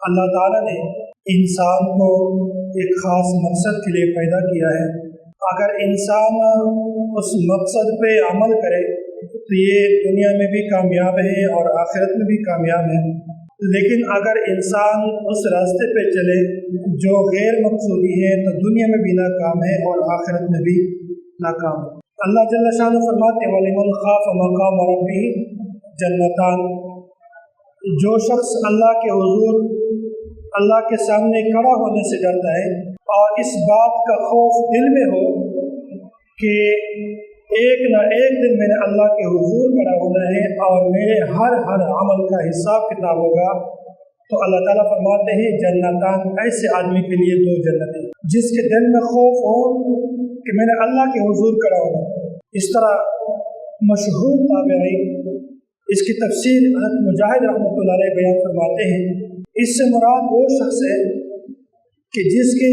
اللہ تعالیٰ نے انسان کو ایک خاص مقصد کے لیے پیدا کیا ہے۔ اگر انسان اس مقصد پہ عمل کرے تو یہ دنیا میں بھی کامیاب ہے اور آخرت میں بھی کامیاب ہے، لیکن اگر انسان اس راستے پہ چلے جو غیر مقصودی ہے تو دنیا میں بھی ناکام ہے اور آخرت میں بھی ناکام ہے۔ اللہ جل شانہ فرماتے ہیں وَلِمَنْ خَافَ مَقَامَ رَبِّهِ جنتان، جو شخص اللہ کے حضور، اللہ کے سامنے کھڑا ہونے سے ڈرتا ہے اور اس بات کا خوف دل میں ہو کہ ایک نہ ایک دن میں نے اللہ کے حضور کھڑا ہونا ہے اور میرے ہر عمل کا حساب کتاب ہوگا، تو اللہ تعالیٰ فرماتے ہیں جنتان، ایسے آدمی کے لیے دو جنتیں، جس کے دل میں خوف ہو کہ میں نے اللہ کے حضور کھڑا ہونا۔ اس طرح مشہور تابعین اس کی تفسیر حضرت مجاہد رحمۃ اللہ علیہ بیان فرماتے ہیں، اس سے مراد وہ شخص ہے کہ جس کے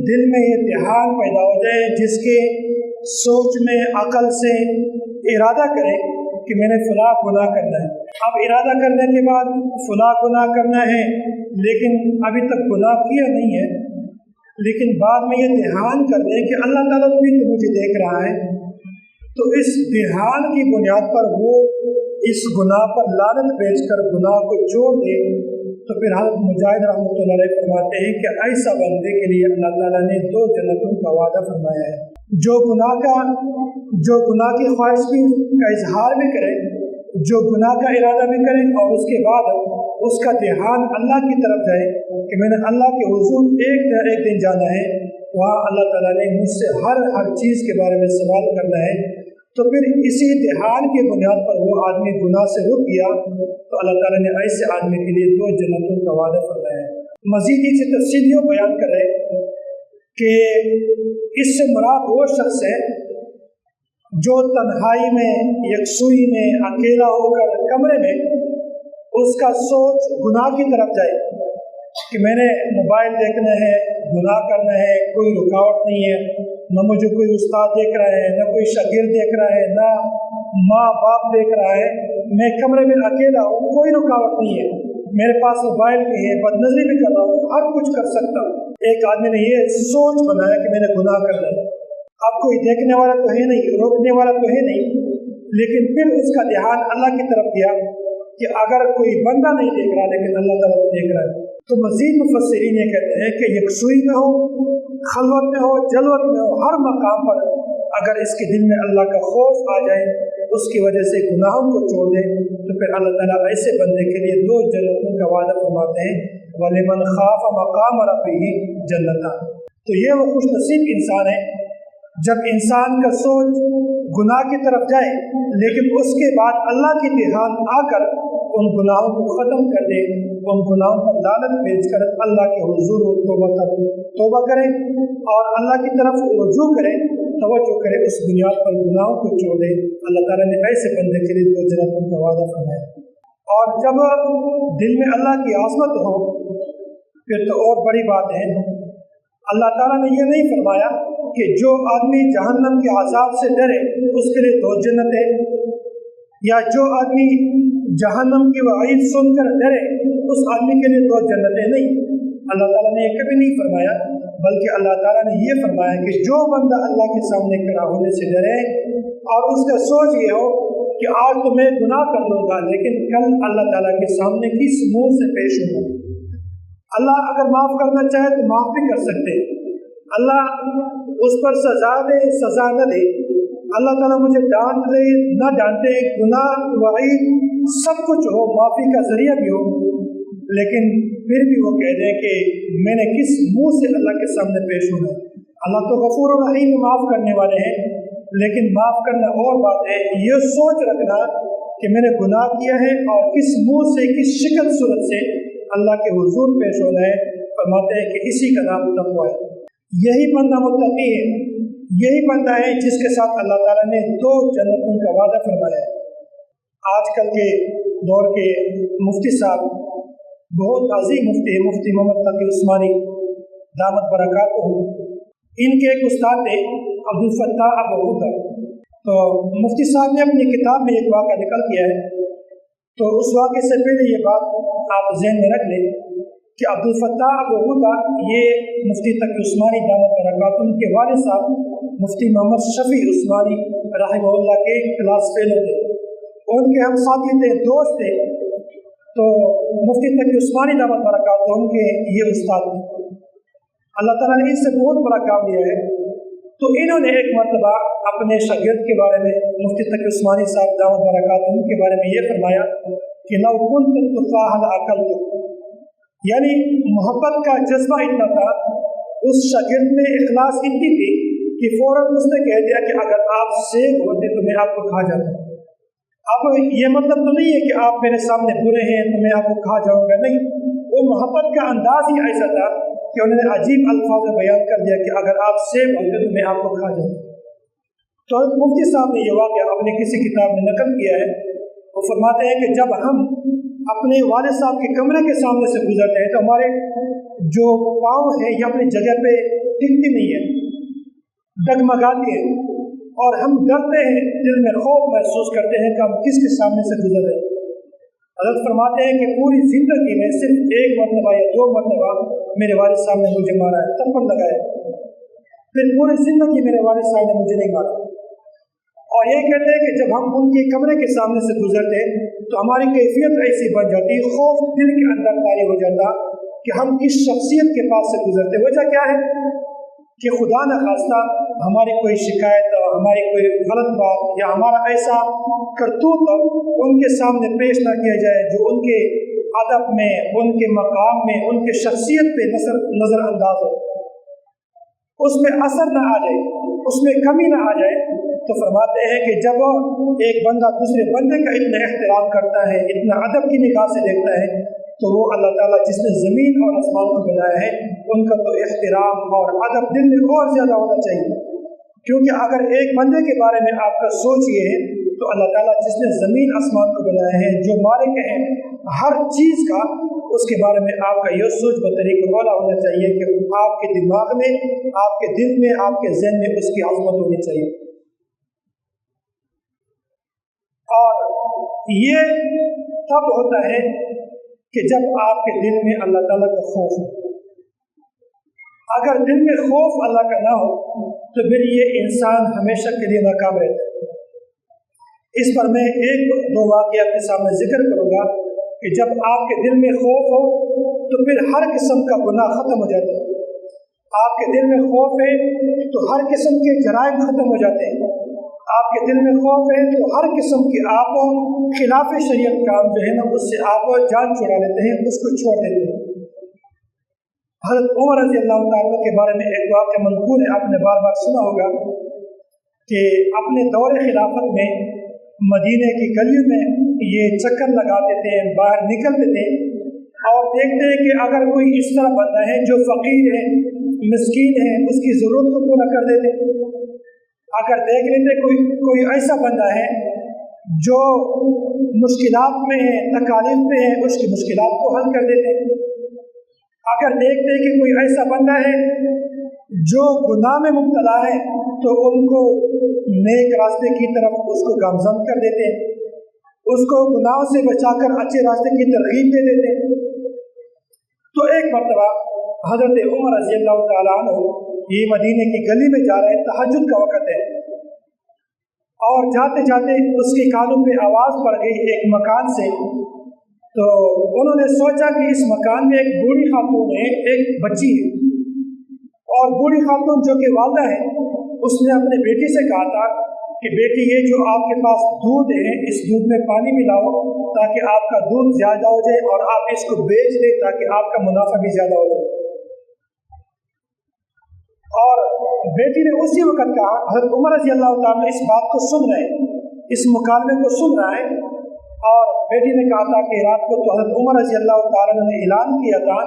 دل میں یہ اتحاد پیدا ہو جائے، جس کے سوچ میں عقل سے ارادہ کرے کہ میں نے فلاں گناہ کرنا ہے۔ اب ارادہ کرنے کے بعد فلاں گناہ کرنا ہے لیکن ابھی تک گناہ کیا نہیں ہے، لیکن بعد میں یہ دھیان کر لیں کہ اللہ تعالیٰ بھی تو مجھے دیکھ رہا ہے، تو اس دھیان کی بنیاد پر وہ اس گناہ پر لعنت بھیج کر گناہ کو چھوڑ دے، تو پھر حضرت مجاہد رحمۃ اللہ علیہ فرماتے ہیں کہ ایسا بندے کے لیے اللہ تعالیٰ نے دو جنتوں کا وعدہ فرمایا ہے۔ جو گناہ کی خواہش بھی کا اظہار بھی کرے، جو گناہ کا ارادہ بھی کرے اور اس کے بعد اس کا دھیان اللہ کی طرف جائے کہ میں نے اللہ کے حضور ایک نہ ایک دن جانا ہے، وہاں اللہ تعالیٰ نے مجھ سے ہر چیز کے بارے میں سوال کرنا ہے، تو پھر اسی دھیان کی بنیاد پر وہ آدمی گناہ سے رک گیا، تو اللہ تعالیٰ نے ایسے آدمی کے لیے دو جنتوں کا وعدہ فرمایا ہے۔ مزید اس سے تفصیل یہ بیان کر رہے کہ اس سے مراد وہ شخص ہے جو تنہائی میں، یکسوئی میں، اکیلا ہو کر کمرے میں اس کا سوچ گناہ کی طرف جائے کہ میں نے موبائل دیکھنا ہے، گناہ کرنا ہے، کوئی رکاوٹ نہیں ہے، نہ مجھے کوئی استاد دیکھ رہا ہے، نہ کوئی شاگرد دیکھ رہا ہے، نہ ماں باپ دیکھ رہا ہے، میں کمرے میں اکیلا ہوں، کوئی رکاوٹ نہیں ہے، میرے پاس موبائل بھی ہے، بد نظری بھی کر رہا ہوں، ہر کچھ کر سکتا ہوں۔ ایک آدمی نے یہ سوچ بنایا کہ میں نے گناہ کرنا ہے، اب کوئی دیکھنے والا تو ہے نہیں، روکنے والا تو ہے نہیں، لیکن پھر اس کا دھیان اللہ کی طرف گیا کہ اگر کوئی بندہ نہیں دیکھ رہا لیکن اللہ تعالیٰ کو دیکھ رہا ہے، تو مزید مفسرین یہ کہتے ہیں کہ یکسوئی میں ہو، خلوت میں ہو، جلوت میں ہو، ہر مقام پر اگر اس کے دل میں اللہ کا خوف آ جائے، اس کی وجہ سے گناہوں کو چھوڑ دے، تو پھر اللہ تعالیٰ ایسے بندے کے لیے دو جنتوں کا وعدہ فرماتے ہیں وَلِمَنْ خَافَ مَقَامَ رَبِّهِ جنتان۔ تو یہ وہ خوش نصیب انسان ہے جب انسان کا سوچ گناہ کی طرف جائے لیکن اس کے بعد اللہ کی دھیان آ کر ان گناہوں کو ختم کر دے، ان گناہوں پر لعنت بھیج کر اللہ کے حضور توبہ کرے اور اللہ کی طرف رجوع کرے، توجہ کرے، اس بنیاد پر گناہوں کو چھوڑ دے۔ اللہ تعالیٰ نے ایسے بندے کے لیے دو جنتوں کا وعدہ فرمایا۔ اور جب دل میں اللہ کی عظمت ہو پھر تو اور بڑی بات ہے، اللہ تعالیٰ نے یہ نہیں فرمایا کہ جو آدمی جہنم کے عذاب سے ڈرے اس کے لیے دو جنتیں، یا جو آدمی جہنم کی وعید سن کر ڈرے اس آدمی کے لیے دو جنتیں نہیں۔ اللہ تعالیٰ نے یہ کبھی نہیں فرمایا، بلکہ اللہ تعالیٰ نے یہ فرمایا کہ جو بندہ اللہ کے سامنے کھڑا ہونے سے ڈرے اور اس کا سوچ یہ ہو کہ آج تو میں گناہ کر لوں گا لیکن کل اللہ تعالیٰ کے سامنے کس منہ سے پیش ہوں گا، اللہ اگر معاف کرنا چاہے تو معاف بھی کر سکتے، اللہ اس پر سزا دے سزا نہ دے، اللہ تعالیٰ مجھے ڈانٹ دے نہ ڈانٹے، گناہ وعید سب کچھ ہو، معافی کا ذریعہ بھی ہو، لیکن پھر بھی وہ کہہ دیں کہ میں نے کس منہ سے اللہ کے سامنے پیش ہونا۔ اللہ تو غفور و رحیم معاف کرنے والے ہیں، لیکن معاف کرنا اور بات ہے، یہ سوچ رکھنا کہ میں نے گناہ کیا ہے اور کس منہ سے، کس شکل صورت سے اللہ کے حضور پیش ہونا ہے۔ فرماتے ہیں کہ اسی کا نام تقویٰ ہے، یہی بندہ متقی ہے، یہی بندہ ہے جس کے ساتھ اللہ تعالیٰ نے دو جنتوں کا وعدہ فرمایا ہے۔ آج کل کے دور کے مفتی صاحب بہت عظیم مفتی ہیں، مفتی محمد تقی عثمانی دامت برکاتہ، ان کے ایک استاد تھے عبدالفتاح ابو عودہ، تو مفتی صاحب نے اپنی کتاب میں ایک واقعہ نقل کیا ہے، تو اس واقعے سے پہلے یہ بات آپ ذہن میں رکھ لیں کہ عبدالفتاح ابو غدہ یہ مفتی تقی عثمانی دامت برکاتہ کے والد صاحب مفتی محمد شفیع عثمانی رحمہ اللہ کے کلاس فیلو تھے، ان کے ہم ساتھی تھے، دوست تھے، تو مفتی تقی عثمانی دامت برکاتہ ان کے یہ استاد تھے۔ اللہ تعالیٰ نے ان سے بہت بڑا کام لیا ہے۔ تو انہوں نے ایک مرتبہ اپنے شاگرد کے بارے میں مفتی تقی عثمانی صاحب دامت برکاتہ کے بارے میں یہ فرمایا کہ لو كنت تفاحا لأكلتك، یعنی محبت کا جذبہ اتنا تھا، اس شاگرد میں اخلاص اتنی تھی کہ فوراً اس نے کہہ دیا کہ اگر آپ سیب ہوتے تو میں آپ کو کھا جاتا۔ اب یہ مطلب تو نہیں ہے کہ آپ میرے سامنے برے ہیں تو میں آپ کو کھا جاؤں گا، نہیں، وہ محبت کا انداز ہی ایسا تھا کہ انہوں نے عجیب الفاظ میں بیان کر دیا کہ اگر آپ سیب ہوتے تو میں آپ کو کھا جاتا۔ تو مفتی صاحب نے یہ واقعہ اپنے کسی کتاب میں نقل کیا ہے، وہ فرماتے ہیں کہ جب ہم اپنے والد صاحب کے کمرے کے سامنے سے گزرتے ہیں تو ہمارے جو پاؤں ہیں یہ اپنی جگہ پہ ٹکتی نہیں ہے، ڈگمگاتی ہیں، اور ہم ڈرتے ہیں، دل میں خوف محسوس کرتے ہیں کہ ہم کس کے سامنے سے گزر رہے ہیں۔ حضرت فرماتے ہیں کہ پوری زندگی میں صرف ایک مرتبہ یا دو مرتبہ میرے والد صاحب نے مجھے مارا ہے، تھپڑ لگایا، پھر پوری زندگی میرے والد صاحب نے مجھے نہیں مارا۔ اور یہ کہتے ہیں کہ جب ہم ان کے کمرے کے سامنے سے گزرتے تو ہماری کیفیت ایسی بن جاتی، خوف دل کے اندر طاری ہو جاتا کہ ہم کس شخصیت کے پاس سے گزرتے۔ وجہ کیا ہے کہ خدا نخواستہ ہماری کوئی شکایت، ہماری کوئی غلط بات یا ہمارا ایسا کرتوت ان کے سامنے پیش نہ کیا جائے جو ان کے ادب میں، ان کے مقام میں، ان کے شخصیت پہ نظر انداز ہو، اس میں اثر نہ آ جائے، اس میں کمی نہ آ جائے۔ تو فرماتے ہیں کہ جب ایک بندہ دوسرے بندے کا اتنا احترام کرتا ہے، اتنا ادب کی نگاہ سے دیکھتا ہے، تو وہ اللہ تعالیٰ جس نے زمین اور آسمان کو بنایا ہے ان کا تو احترام اور ادب دل میں اور زیادہ ہونا چاہیے، کیونکہ اگر ایک بندے کے بارے میں آپ کا سوچ یہ ہے تو اللہ تعالیٰ جس نے زمین آسمان کو بنایا ہے، جو مالک ہیں ہر چیز کا، اس کے بارے میں آپ کا یہ سوچ بطریقہ اولا ہونا چاہیے کہ آپ کے دماغ میں، آپ کے دل میں، آپ کے ذہن میں اس کی عظمت ہونی چاہیے۔ اور یہ تب ہوتا ہے کہ جب آپ کے دل میں اللہ تعالیٰ کا خوف ہو۔ اگر دل میں خوف اللہ کا نہ ہو تو پھر یہ انسان ہمیشہ کے لیے ناکام رہتا ہے۔ اس پر میں ایک دو واقعہ آپ کے سامنے ذکر کروں گا کہ جب آپ کے دل میں خوف ہو تو پھر ہر قسم کا گناہ ختم ہو جاتا ہے۔ آپ کے دل میں خوف ہے تو ہر قسم کے جرائم ختم ہو جاتے ہیں۔ آپ کے دل میں خوف ہے تو ہر قسم کے آپ خلاف شریعت کام جو ہے نا اس سے آپ جان چھڑا لیتے ہیں، اس کو چھوڑ دیتے ہیں۔ حضرت عمر رضی اللہ تعالیٰ کے بارے میں ایک واقعہ منقول ہے، آپ نے بار بار سنا ہوگا کہ اپنے دور خلافت میں مدینے کی گلیوں میں یہ چکر لگاتے تھے، باہر نکلتے تھے اور دیکھتے ہیں کہ اگر کوئی اس طرح بندہ ہے جو فقیر ہے، مسکین ہے، اس کی ضرورت کو پورا کر دیتے۔ اگر دیکھ لیتے کوئی ایسا بندہ ہے جو مشکلات میں ہے، تکالیف میں ہے، اس کی مشکلات کو حل کر دیتے۔ اگر دیکھتے کہ کوئی ایسا بندہ ہے جو گناہ میں مبتلا ہے تو ان کو نیک راستے کی طرف اس کو گامزن کر دیتے، اس کو گناہوں سے بچا کر اچھے راستے کی ترغیب دے دیتے۔ تو ایک مرتبہ حضرت عمر رضی اللہ تعالیٰ عنہ یہ مدینے کی گلی میں جا رہے ہیں، تہجد کا وقت ہے، اور جاتے جاتے اس کے کانوں پہ آواز پڑ گئی ایک مکان سے۔ تو انہوں نے سوچا کہ اس مکان میں ایک بوڑھی خاتون ہے، ایک بچی ہے، اور بوڑھی خاتون جو کہ والدہ ہے، اس نے اپنے بیٹی سے کہا تھا کہ بیٹی یہ جو آپ کے پاس دودھ ہے اس دودھ میں پانی ملاؤ تاکہ آپ کا دودھ زیادہ ہو جائے اور آپ اس کو بیچ دیں تاکہ آپ کا منافع بھی زیادہ ہو جائے۔ اور بیٹی نے اسی وقت کہا، حضرت عمر رضی اللہ تعالیٰ اس بات کو سن رہے ہیں، اس مکالمے کو سن رہا ہے، اور بیٹی نے کہا تھا کہ رات کو تو حضرت عمر رضی اللہ تعالیٰ نے اعلان کیا تھا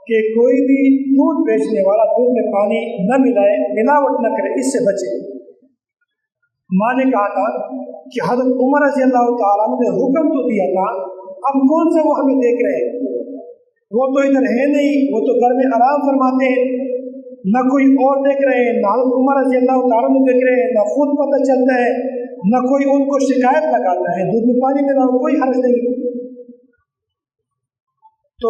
کہ کوئی بھی دودھ بیچنے والا دودھ میں پانی نہ ملائے، ملاوٹ نہ کرے، اس سے بچے۔ ماں نے کہا تھا کہ حضرت عمر رضی اللہ تعالیٰ نے حکم تو دیا تھا، اب کون سا وہ ہمیں دیکھ رہے ہیں، وہ تو ادھر ہے نہیں، وہ تو گھر میں آرام فرماتے ہیں، نہ کوئی اور دیکھ رہے ہیں، نہ حضرت عمر رضی اللہ تعالیٰ نے دیکھ رہے ہیں، نہ خود پتہ چلتا ہے، نہ کوئی ان کو شکایت لگاتا ہے، دودھ میں پانی ملاؤ، کوئی حرج نہیں۔ تو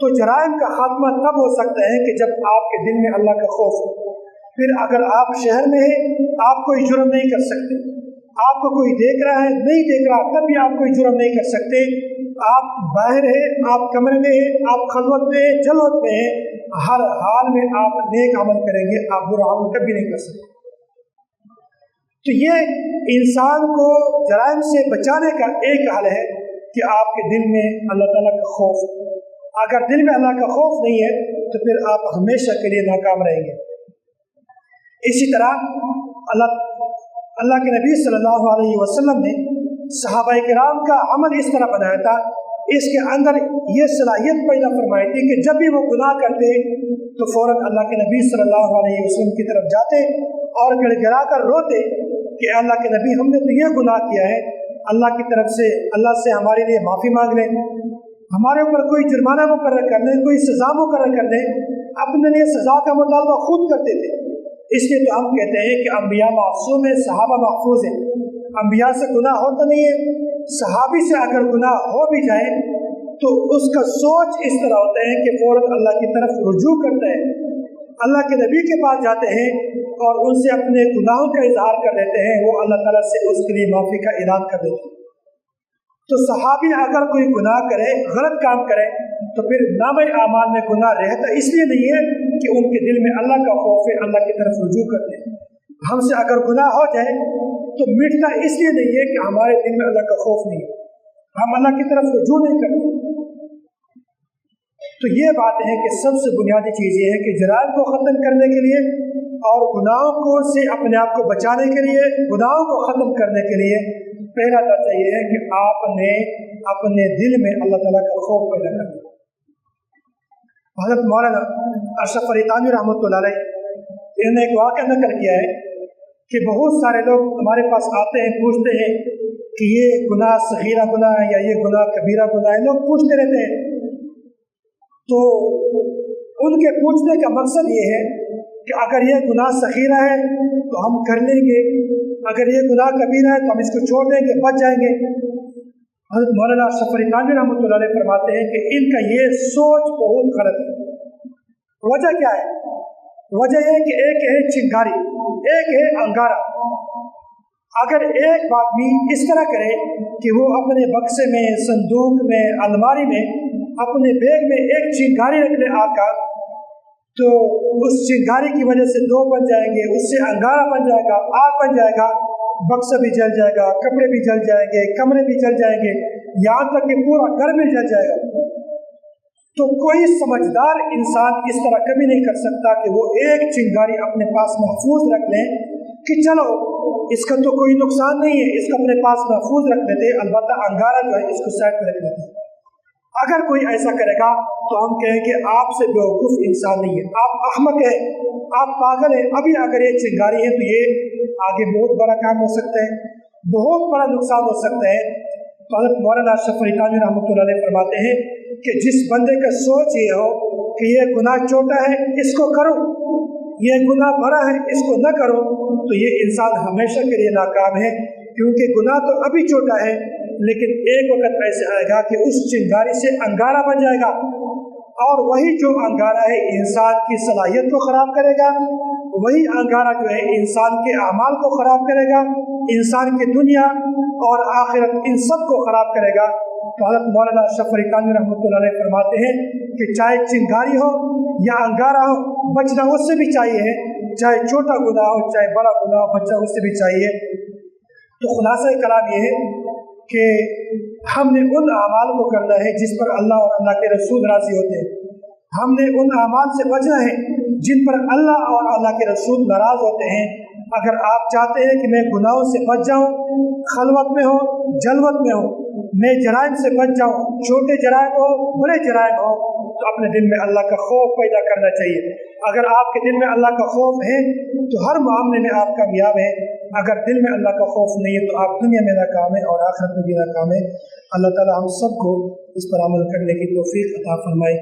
تو جرائم کا خاتمہ تب ہو سکتا ہے کہ جب آپ کے دل میں اللہ کا خوف ہو۔ پھر اگر آپ شہر میں ہیں، آپ کوئی جرم نہیں کر سکتے، آپ کو کوئی دیکھ رہا ہے نہیں دیکھ رہا تب بھی آپ کوئی جرم نہیں کر سکتے، آپ باہر ہیں، آپ کمرے میں ہیں، آپ خلوت میں ہیں، جلوت میں ہیں، ہر حال میں آپ نیک عمل کریں گے، آپ برا عمل کبھی نہیں کر سکتے۔ تو یہ انسان کو جرائم سے بچانے کا ایک حل ہے کہ آپ کے دل میں اللہ تعالیٰ کا خوف۔ اگر دل میں اللہ کا خوف نہیں ہے تو پھر آپ ہمیشہ کے لیے ناکام رہیں گے۔ اسی طرح اللہ کے نبی صلی اللہ علیہ وسلم نے صحابہ کرام کا عمل اس طرح بنایا تھا، اس کے اندر یہ صلاحیت پیدا فرمائی تھی کہ جب بھی وہ گناہ کرتے تو فوراً اللہ کے نبی صلی اللہ علیہ وسلم کی طرف جاتے اور گڑ گڑا کر روتے کہ اللہ کے نبی ہم نے تو یہ گناہ کیا ہے، اللہ کی طرف سے اللہ سے ہمارے لیے معافی مانگ لیں، ہمارے اوپر کوئی جرمانہ مقرر کر لیں، کوئی سزا مقرر کر دیں۔ اپنے لیے سزا کا مطالبہ خود کرتے تھے۔ اس لیے تو ہم کہتے ہیں کہ انبیاء معصوم ہیں، صحابہ محفوظ ہیں۔ انبیاء سے گناہ ہوتا نہیں ہے، صحابی سے اگر گناہ ہو بھی جائے تو اس کا سوچ اس طرح ہوتا ہے کہ فوراً اللہ کی طرف رجوع کرتا ہے، اللہ کے نبی کے پاس جاتے ہیں اور ان سے اپنے گناہوں کا اظہار کر دیتے ہیں، وہ اللہ تعالیٰ سے اس کے لیے معافی کا اعلان کر دیتے ہیں۔ تو صحابی اگر کوئی گناہ کرے، غلط کام کرے تو پھر نامہ اعمال میں گناہ رہتا اس لیے نہیں ہے کہ ان کے دل میں اللہ کا خوف ہے، اللہ کی طرف رجوع کرتے ہیں۔ ہم سے اگر گناہ ہو جائے تو مٹتا اس لیے نہیں ہے کہ ہمارے دل میں اللہ کا خوف نہیں ہے، ہم اللہ کی طرف رجوع نہیں کرتے۔ تو یہ بات ہے کہ سب سے بنیادی چیز یہ ہے کہ جرائم کو ختم کرنے کے لیے اور گناہوں کو سے اپنے آپ کو بچانے کے لیے، گناہوں کو ختم کرنے کے لیے پہلا درجہ یہ ہے کہ آپ نے اپنے دل میں اللہ تعالیٰ کا خوف پیدا کر دیا۔ حضرت مولانا اشرف علی تھانوی رحمۃ اللہ علیہ انہوں نے ایک واقعہ نقل کیا ہے کہ بہت سارے لوگ ہمارے پاس آتے ہیں، پوچھتے ہیں کہ یہ گناہ صغیرہ گناہ ہے یا یہ گناہ کبیرہ گناہ ہے، لوگ پوچھتے رہتے ہیں۔ تو ان کے پوچھنے کا مقصد یہ ہے کہ اگر یہ گناہ صغیرہ ہے تو ہم کر لیں گے، اگر یہ گناہ کبیرہ ہے تو ہم اس کو چھوڑ دیں گے، بچ جائیں گے۔ حضرت مولانا اشرف علی تھانوی رحمۃ اللہ علیہ فرماتے ہیں کہ ان کا یہ سوچ بہت غلط ہے۔ وجہ کیا ہے؟ وجہ یہ کہ ایک ہے چنگاری، ایک ہے انگارہ۔ اگر ایک آدمی اس طرح کرے کہ وہ اپنے بکسے میں، صندوق میں، الماری میں، اپنے بیگ میں ایک چنگاری رکھ لے آگ کا، تو اس چنگاری کی وجہ سے دو بن جائیں گے، اس سے انگارہ بن جائے گا، آگ بن جائے گا، بکسا بھی جل جائے گا، کپڑے بھی جل جائیں گے، کمرے بھی جل جائیں گے، یہاں تک کہ پورا گھر بھی جل جائے گا۔ تو کوئی سمجھدار انسان اس طرح کبھی نہیں کر سکتا کہ وہ ایک چنگاری اپنے پاس محفوظ رکھ لیں کہ چلو اس کا تو کوئی نقصان نہیں ہے، اس کو اپنے پاس محفوظ رکھ لیتے، البتہ انگارہ جو ہے اس کو سائڈ پہ رکھ لیتے۔ اگر کوئی ایسا کرے گا تو ہم کہیں کہ آپ سے بیوقوف انسان نہیں ہے، آپ احمق ہیں، آپ پاگل ہیں۔ ابھی اگر یہ چنگاری ہے تو یہ آگے بہت بڑا کام ہو سکتا ہے، بہت بڑا نقصان ہو سکتا ہے۔ تو حضرت مولانا اشرف علی تھانوی رحمۃ اللہ علیہ فرماتے ہیں کہ جس بندے کا سوچ یہ ہو کہ یہ گناہ چھوٹا ہے اس کو کرو، یہ گناہ بڑا ہے اس کو نہ کرو، تو یہ انسان ہمیشہ کے لیے ناکام ہے، کیونکہ گناہ تو ابھی چھوٹا ہے لیکن ایک وقت ایسے آئے گا کہ اس چنگاری سے انگارہ بن جائے گا، اور وہی جو انگارہ ہے انسان کی صلاحیت کو خراب کرے گا، وہی انگارہ جو ہے انسان کے اعمال کو خراب کرے گا، انسان کی دنیا اور آخرت ان سب کو خراب کرے گا۔ تو حضرت مولانا اشرف علی تھانوی رحمۃ اللہ علیہ فرماتے ہیں کہ چاہے چنگاری ہو یا انگارہ ہو، بچنا اس سے بھی چاہیے ہے، چاہے چھوٹا گناہ ہو چاہے بڑا گناہ ہو، بچنا اس سے بھی چاہیے۔ تو خلاصہ کلام یہ ہے کہ ہم نے ان اعمال کو کرنا ہے جس پر اللہ اور اللہ کے رسول راضی ہوتے ہیں، ہم نے ان اعمال سے بچنا ہے جن پر اللہ اور اللہ کے رسول ناراض ہوتے ہیں۔ اگر آپ چاہتے ہیں کہ میں گناہوں سے بچ جاؤں، خلوت میں ہو جلوت میں ہو، میں جرائم سے بچ جاؤں، چھوٹے جرائم ہو بڑے جرائم ہو، تو اپنے دل میں اللہ کا خوف پیدا کرنا چاہیے۔ اگر آپ کے دل میں اللہ کا خوف ہے تو ہر معاملے میں آپ کامیاب ہیں، اگر دل میں اللہ کا خوف نہیں ہے تو آپ دنیا میں ناکام ہیں اور آخرت میں بھی ناکام ہیں۔ اللہ تعالی ہم سب کو اس پر عمل کرنے کی توفیق عطا فرمائے۔